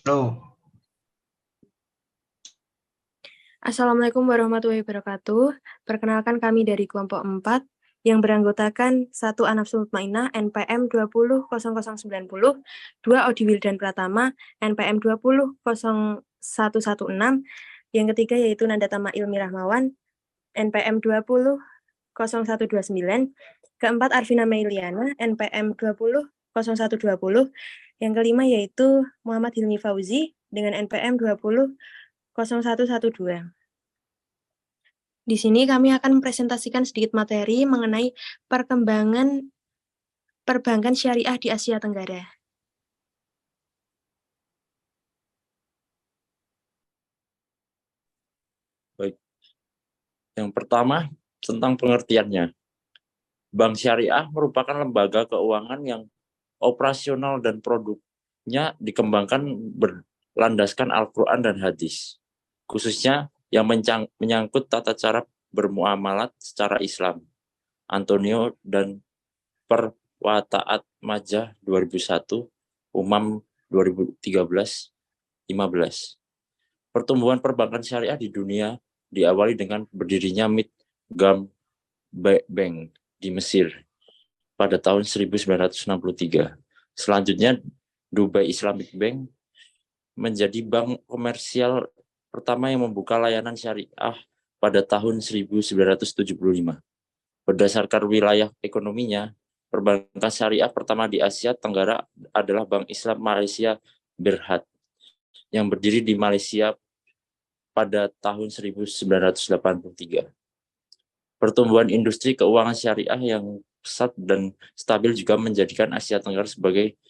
Halo, Assalamualaikum warahmatullahi wabarakatuh. Perkenalkan kami dari kelompok 4 yang beranggotakan 1 Anafsu Mutmainah NPM 200090, 2 Odi Wildan Pratama NPM 2001116, yang ketiga yaitu Nandatama Ilmi Rahmawan NPM 200129, keempat Arvina Meiliana NPM 200120, yang kelima yaitu Muhammad Hilmi Fauzi dengan NPM 200112. Di sini kami akan mempresentasikan sedikit materi mengenai perkembangan perbankan syariah di Asia Tenggara. Baik. Yang pertama, tentang pengertiannya. Bank syariah merupakan lembaga keuangan yang operasional dan produknya dikembangkan berlandaskan Al-Quran dan hadis, khususnya yang menyangkut tata cara bermuamalat secara Islam. Antonio dan Perwataat Majah 2001, Umam 2013-15. Pertumbuhan perbankan syariah di dunia diawali dengan berdirinya Gam Bank di Mesir pada tahun 1963. Selanjutnya, Dubai Islamic Bank menjadi bank komersial pertama yang membuka layanan syariah pada tahun 1975. Berdasarkan wilayah ekonominya, perbankan syariah pertama di Asia Tenggara adalah Bank Islam Malaysia Berhad yang berdiri di Malaysia pada tahun 1983. Pertumbuhan industri keuangan syariah yang pesat dan stabil juga menjadikan Asia Tenggara sebagai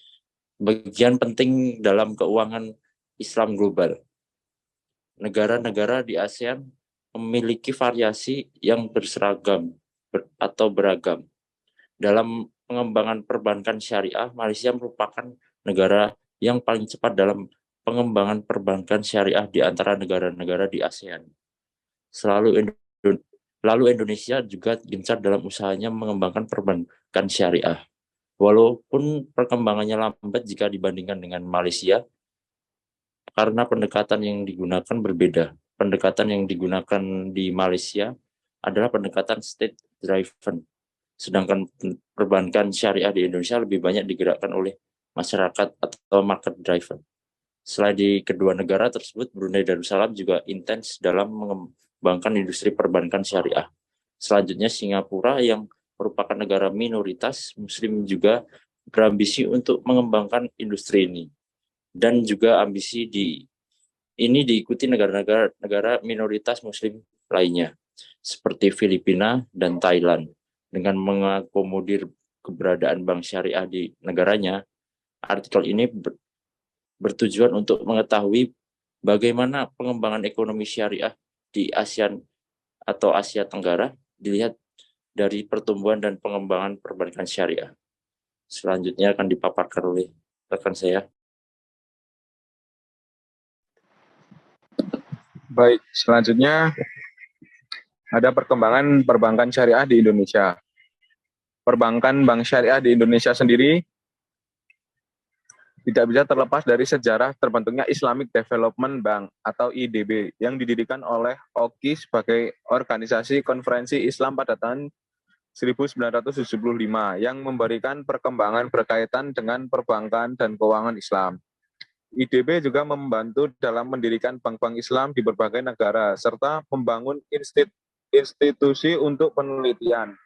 bagian penting dalam keuangan Islam global. Negara-negara di ASEAN memiliki variasi yang beragam. Dalam pengembangan perbankan syariah, Malaysia merupakan negara yang paling cepat dalam pengembangan perbankan syariah di antara negara-negara di ASEAN. Lalu Indonesia juga gencar dalam usahanya mengembangkan perbankan syariah. Walaupun perkembangannya lambat jika dibandingkan dengan Malaysia, karena pendekatan yang digunakan berbeda. Pendekatan yang digunakan di Malaysia adalah pendekatan state driven, sedangkan perbankan syariah di Indonesia lebih banyak digerakkan oleh masyarakat atau market driven. Selain di kedua negara tersebut, Brunei Darussalam juga intens dalam mengembangkan industri perbankan syariah. Selanjutnya Singapura yang merupakan negara minoritas Muslim juga berambisi untuk mengembangkan industri ini. Dan juga ambisi ini diikuti negara-negara minoritas Muslim lainnya, seperti Filipina dan Thailand. Dengan mengakomodir keberadaan bank syariah di negaranya, artikel ini bertujuan untuk mengetahui bagaimana pengembangan ekonomi syariah di ASEAN atau Asia Tenggara dilihat dari pertumbuhan dan pengembangan perbankan syariah. Selanjutnya akan dipaparkan oleh rekan saya. Baik, selanjutnya ada perkembangan perbankan syariah di Indonesia. Perbankan bank syariah di Indonesia sendiri tidak bisa terlepas dari sejarah terbentuknya Islamic Development Bank atau IDB yang didirikan oleh OKI sebagai organisasi konferensi Islam pada tahun 1975 yang memberikan perkembangan berkaitan dengan perbankan dan keuangan Islam. IDB juga membantu dalam mendirikan bank-bank Islam di berbagai negara serta membangun institusi untuk penelitian,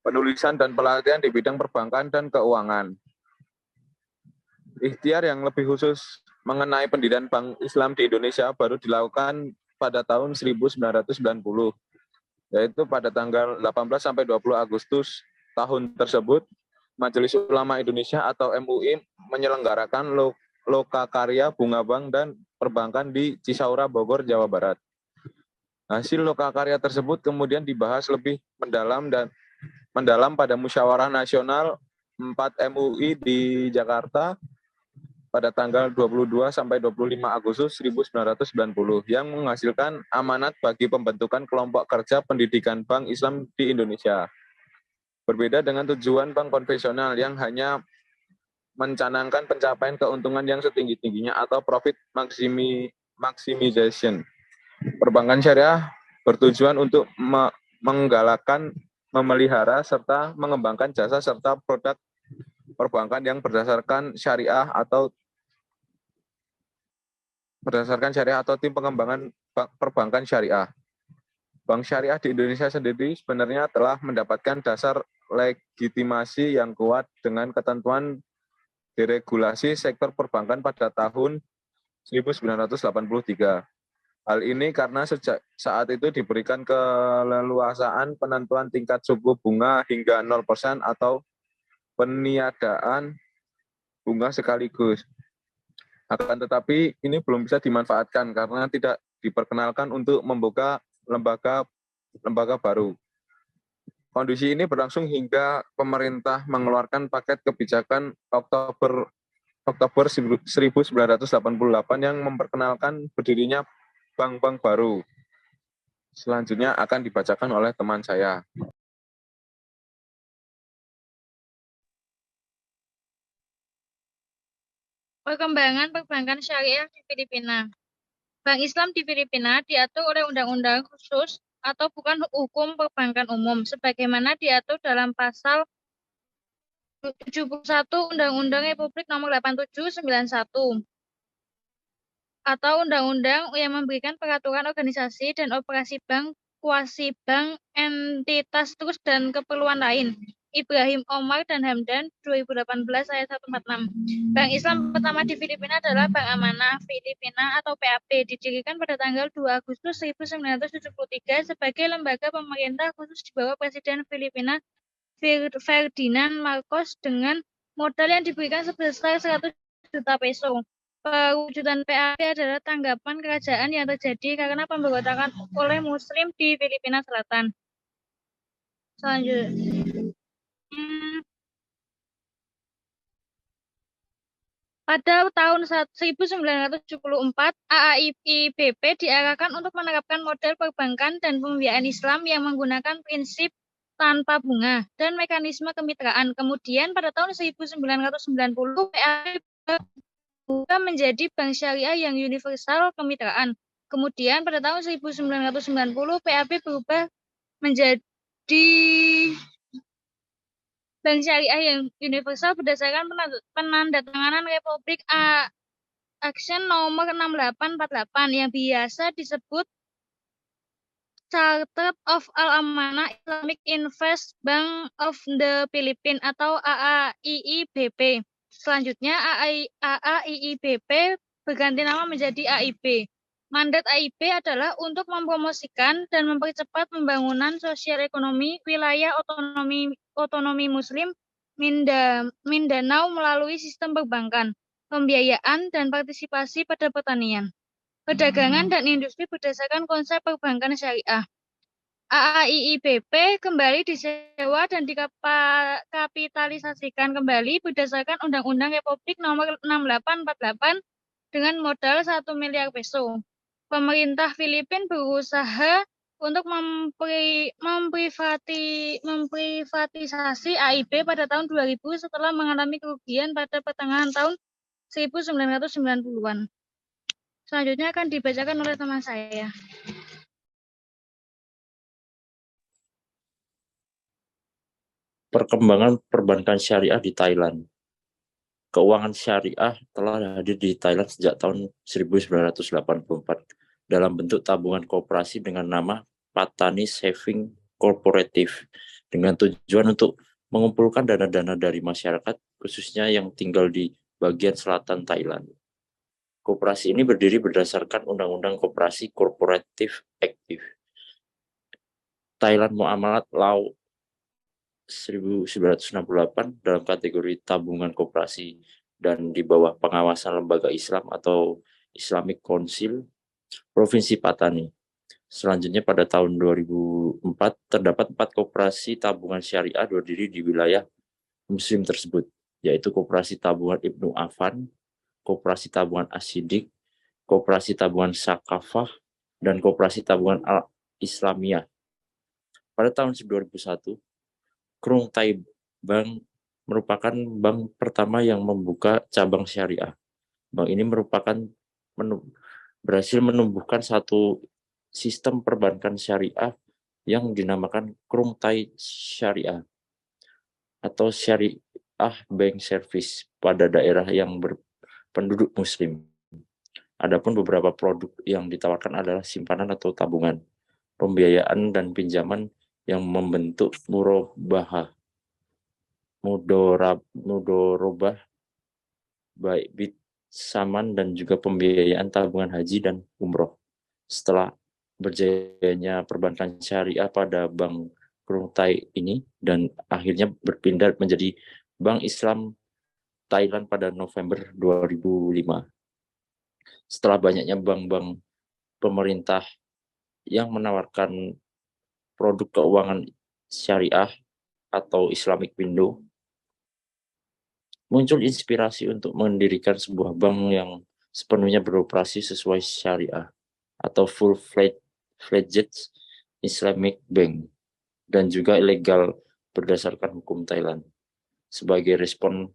penulisan dan pelatihan di bidang perbankan dan keuangan. Ikhtiar yang lebih khusus mengenai pendirian Bank Islam di Indonesia baru dilakukan pada tahun 1990, yaitu pada tanggal 18 sampai 20 Agustus tahun tersebut, Majelis Ulama Indonesia atau MUI menyelenggarakan Lokakarya Bunga Bank dan Perbankan di Cisaura, Bogor, Jawa Barat. Hasil lokakarya tersebut kemudian dibahas lebih mendalam pada Musyawarah Nasional 4 MUI di Jakarta pada tanggal 22 sampai 25 Agustus 1990 yang menghasilkan amanat bagi pembentukan kelompok kerja pendidikan bank Islam di Indonesia. Berbeda dengan tujuan bank konvensional yang hanya mencanangkan pencapaian keuntungan yang setinggi-tingginya atau profit maximization. Perbankan syariah bertujuan untuk menggalakkan, memelihara, serta mengembangkan jasa serta produk perbankan yang berdasarkan syariah atau tim pengembangan perbankan syariah. Bank syariah di Indonesia sendiri sebenarnya telah mendapatkan dasar legitimasi yang kuat dengan ketentuan deregulasi sektor perbankan pada tahun 1983. Hal ini karena sejak saat itu diberikan keleluasaan penentuan tingkat suku bunga hingga 0% atau peniadaan bunga sekaligus. Akan tetapi ini belum bisa dimanfaatkan karena tidak diperkenalkan untuk membuka lembaga baru. Kondisi ini berlangsung hingga pemerintah mengeluarkan paket kebijakan Oktober 1988 yang memperkenalkan berdirinya bank-bank baru. Selanjutnya akan dibacakan oleh teman saya. Perkembangan perbankan syariah di Filipina. Bank Islam di Filipina diatur oleh undang-undang khusus atau bukan hukum perbankan umum, sebagaimana diatur dalam pasal 71 Undang-Undang Republik Nomor 8791 atau undang-undang yang memberikan peraturan organisasi dan operasi bank, kuasi bank, entitas trust dan keperluan lain. Ibrahim Omar dan Hamdan 2018 ayat 146. Bank Islam pertama di Filipina adalah Bank Amanah Filipina atau PAP, didirikan pada tanggal 2 Agustus 1973 sebagai lembaga pemerintah khusus di bawah Presiden Filipina Ferdinand Marcos dengan modal yang diberikan sebesar 100 juta peso. Perwujudan PAP adalah tanggapan kerajaan yang terjadi karena pemberontakan oleh Muslim di Filipina Selatan. Selanjutnya. Pada tahun 1974, AAIBP diarahkan untuk menerapkan model perbankan dan pembiayaan Islam yang menggunakan prinsip tanpa bunga dan mekanisme kemitraan. Kemudian pada tahun 1990, PAP berubah menjadi bank syariah yang universal kemitraan. Kemudian pada tahun 1990, PAP berubah menjadi bank syariah yang universal berdasarkan penandatanganan Republik Action nomor 6848 yang biasa disebut Charter of Al-Amanah Islamic Invest Bank of the Philippines atau AAIIBP. Selanjutnya AAIIBP berganti nama menjadi AIB. Mandat AIB adalah untuk mempromosikan dan mempercepat pembangunan sosial ekonomi wilayah otonomi Muslim Mindanao melalui sistem perbankan, pembiayaan, dan partisipasi pada pertanian, perdagangan, dan industri berdasarkan konsep perbankan syariah. AAIIBP kembali disewa dan dikapitalisasikan kembali berdasarkan Undang-Undang Republik Nomor 6848 dengan modal 1 miliar peso. Pemerintah Filipina berusaha untuk memprivatisasi AIB pada tahun 2000 setelah mengalami kerugian pada pertengahan tahun 1990-an. Selanjutnya akan dibacakan oleh teman saya. Perkembangan perbankan syariah di Thailand. Keuangan syariah telah hadir di Thailand sejak tahun 1984 dalam bentuk tabungan koperasi dengan nama Patani Saving Cooperative dengan tujuan untuk mengumpulkan dana-dana dari masyarakat khususnya yang tinggal di bagian selatan Thailand. Koperasi ini berdiri berdasarkan Undang-Undang Koperasi Cooperative Active Thailand Muamalat Law 1968 dalam kategori tabungan koperasi dan di bawah pengawasan lembaga Islam atau Islamic Council Provinsi Patani. Selanjutnya pada tahun 2004 terdapat 4 koperasi tabungan syariah berdiri di wilayah Muslim tersebut, yaitu Koperasi Tabungan Ibnu Affan, Koperasi Tabungan As-Siddiq, Koperasi Tabungan Sakafah, dan Koperasi Tabungan Al-Islamiyah. Pada tahun 2001, Krung Thai Bank merupakan bank pertama yang membuka cabang syariah. Bank ini berhasil menumbuhkan satu sistem perbankan syariah yang dinamakan Krungthai Syariah atau Syariah Bank Service pada daerah yang berpenduduk Muslim. Adapun beberapa produk yang ditawarkan adalah simpanan atau tabungan, pembiayaan dan pinjaman yang membentuk mudorobah, baik bid saman dan juga pembiayaan tabungan haji dan umroh. Setelah berjayanya perbankan syariah pada Bank Krungthai ini dan akhirnya berpindah menjadi Bank Islam Thailand pada November 2005. Setelah banyaknya bank-bank pemerintah yang menawarkan produk keuangan syariah atau Islamic Window, muncul inspirasi untuk mendirikan sebuah bank yang sepenuhnya beroperasi sesuai syariah atau full-fledged Islamic Bank dan juga ilegal berdasarkan hukum Thailand. Sebagai respon,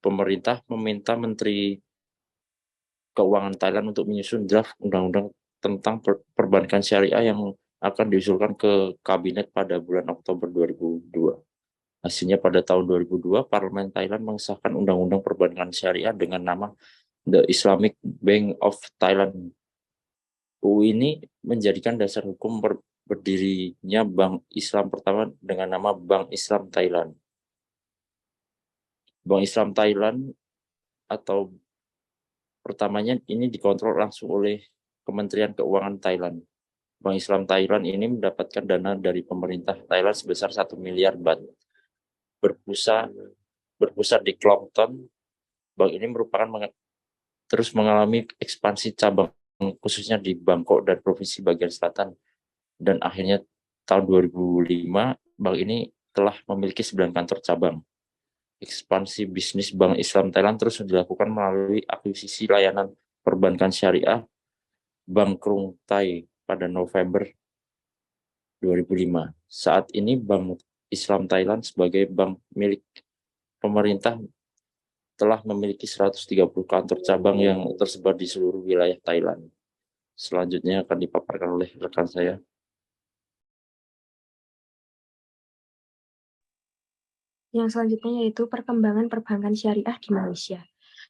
pemerintah meminta Menteri Keuangan Thailand untuk menyusun draft undang-undang tentang perbankan syariah yang akan diusulkan ke kabinet pada bulan Oktober 2002. Hasilnya pada tahun 2002, Parlemen Thailand mengesahkan undang-undang perbankan syariah dengan nama The Islamic Bank of Thailand. UU ini menjadikan dasar hukum berdirinya Bank Islam pertama dengan nama Bank Islam Thailand. Bank Islam Thailand atau pertamanya ini dikontrol langsung oleh Kementerian Keuangan Thailand. Bank Islam Thailand ini mendapatkan dana dari pemerintah Thailand sebesar 1 miliar baht. Berpusat di Klongton, bank ini terus mengalami ekspansi cabang khususnya di Bangkok dan Provinsi bagian selatan. Dan akhirnya tahun 2005, bank ini telah memiliki 9 kantor cabang. Ekspansi bisnis Bank Islam Thailand terus dilakukan melalui akuisisi layanan perbankan syariah Bank Krungthai pada November 2005. Saat ini Bank Islam Thailand sebagai bank milik pemerintah telah memiliki 130 kantor cabang yang tersebar di seluruh wilayah Thailand. Selanjutnya akan dipaparkan oleh rekan saya. Yang selanjutnya yaitu perkembangan perbankan syariah di Malaysia.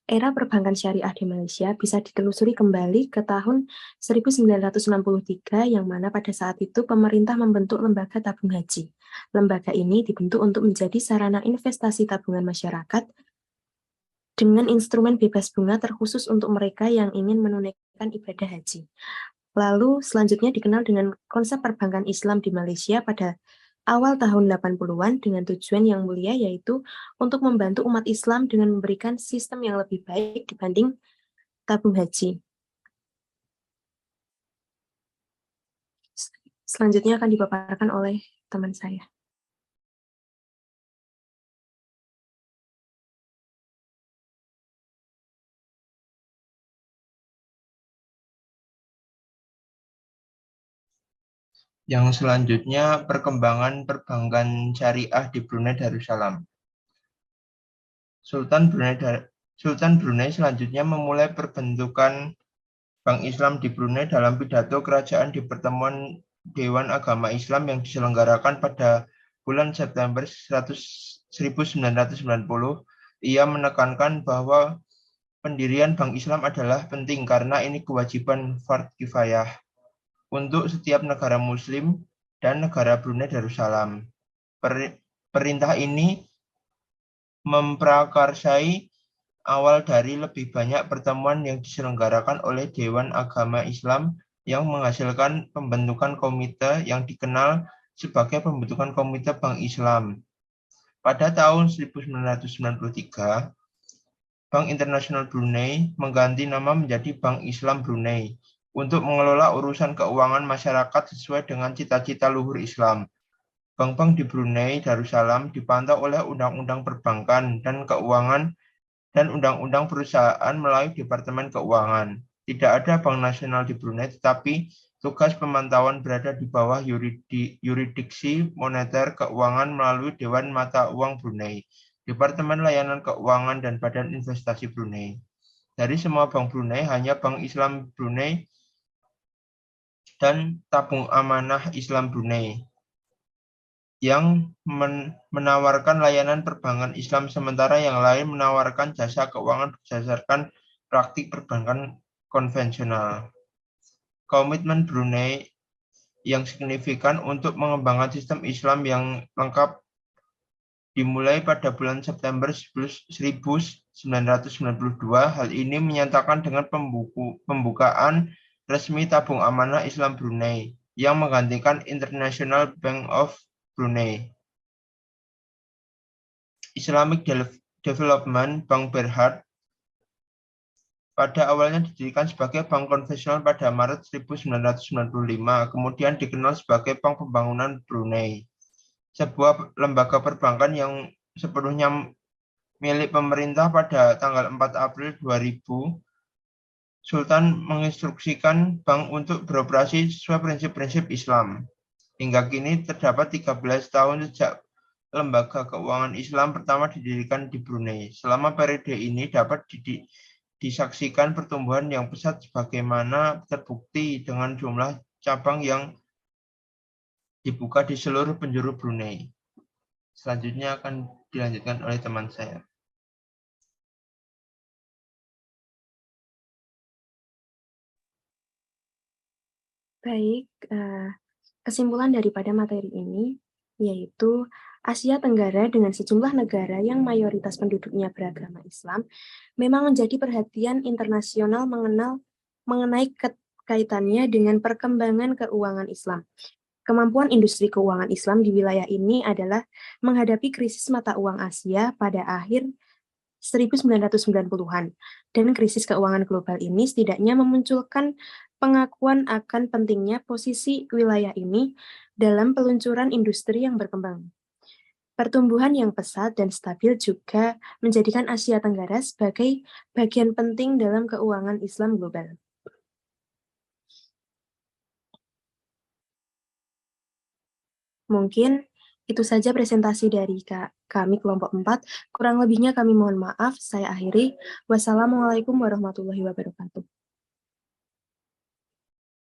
Era perbankan syariah di Malaysia bisa ditelusuri kembali ke tahun 1963 yang mana pada saat itu pemerintah membentuk lembaga tabung haji. Lembaga ini dibentuk untuk menjadi sarana investasi tabungan masyarakat dengan instrumen bebas bunga terkhusus untuk mereka yang ingin menunaikan ibadah haji. Lalu selanjutnya dikenal dengan konsep perbankan Islam di Malaysia pada awal tahun 80-an dengan tujuan yang mulia yaitu untuk membantu umat Islam dengan memberikan sistem yang lebih baik dibanding tabung haji. Selanjutnya akan dipaparkan oleh teman saya. Yang selanjutnya, perkembangan perbankan syariah di Brunei Darussalam. Sultan Brunei selanjutnya memulai perbentukan Bank Islam di Brunei dalam pidato kerajaan di pertemuan Dewan Agama Islam yang diselenggarakan pada bulan September 1990. Ia menekankan bahwa pendirian Bank Islam adalah penting karena ini kewajiban fardhu kifayah untuk setiap negara Muslim dan negara Brunei Darussalam. Perintah ini memprakarsai awal dari lebih banyak pertemuan yang diselenggarakan oleh Dewan Agama Islam yang menghasilkan pembentukan komite yang dikenal sebagai pembentukan Komite Bank Islam. Pada tahun 1993, Bank Internasional Brunei mengganti nama menjadi Bank Islam Brunei untuk mengelola urusan keuangan masyarakat sesuai dengan cita-cita luhur Islam. Bank-bank di Brunei Darussalam dipantau oleh Undang-Undang Perbankan dan Keuangan dan Undang-Undang Perusahaan melalui Departemen Keuangan. Tidak ada bank nasional di Brunei, tetapi tugas pemantauan berada di bawah yuridiksi moneter keuangan melalui Dewan Mata Uang Brunei. Departemen Layanan Keuangan dan Badan Investasi Brunei. Dari semua bank Brunei, hanya Bank Islam Brunei dan Tabung Amanah Islam Brunei yang menawarkan layanan perbankan Islam, sementara yang lain menawarkan jasa keuangan berdasarkan praktik perbankan konvensional. Komitmen Brunei yang signifikan untuk mengembangkan sistem Islam yang lengkap dimulai pada bulan September 1992. Hal ini menyatakan dengan pembukaan resmi Tabung Amanah Islam Brunei yang menggantikan International Bank of Brunei. Islamic Development Bank Berhad pada awalnya didirikan sebagai bank konvensional pada Maret 1995, kemudian dikenal sebagai Bank Pembangunan Brunei, sebuah lembaga perbankan yang sepenuhnya milik pemerintah. Pada tanggal 4 April 2000, Sultan menginstruksikan bank untuk beroperasi sesuai prinsip-prinsip Islam. Hingga kini terdapat 13 tahun sejak lembaga keuangan Islam pertama didirikan di Brunei. Selama periode ini dapat disaksikan pertumbuhan yang pesat sebagaimana terbukti dengan jumlah cabang yang dibuka di seluruh penjuru Brunei. Selanjutnya akan dilanjutkan oleh teman saya. Baik, kesimpulan daripada materi ini yaitu Asia Tenggara dengan sejumlah negara yang mayoritas penduduknya beragama Islam memang menjadi perhatian internasional mengenai kaitannya dengan perkembangan keuangan Islam. Kemampuan industri keuangan Islam di wilayah ini adalah menghadapi krisis mata uang Asia pada akhir 1990-an, dan krisis keuangan global ini setidaknya memunculkan pengakuan akan pentingnya posisi wilayah ini dalam peluncuran industri yang berkembang. Pertumbuhan yang pesat dan stabil juga menjadikan Asia Tenggara sebagai bagian penting dalam keuangan Islam global. Mungkin itu saja presentasi dari kami kelompok 4. Kurang lebihnya kami mohon maaf. Saya akhiri. Wassalamualaikum warahmatullahi wabarakatuh.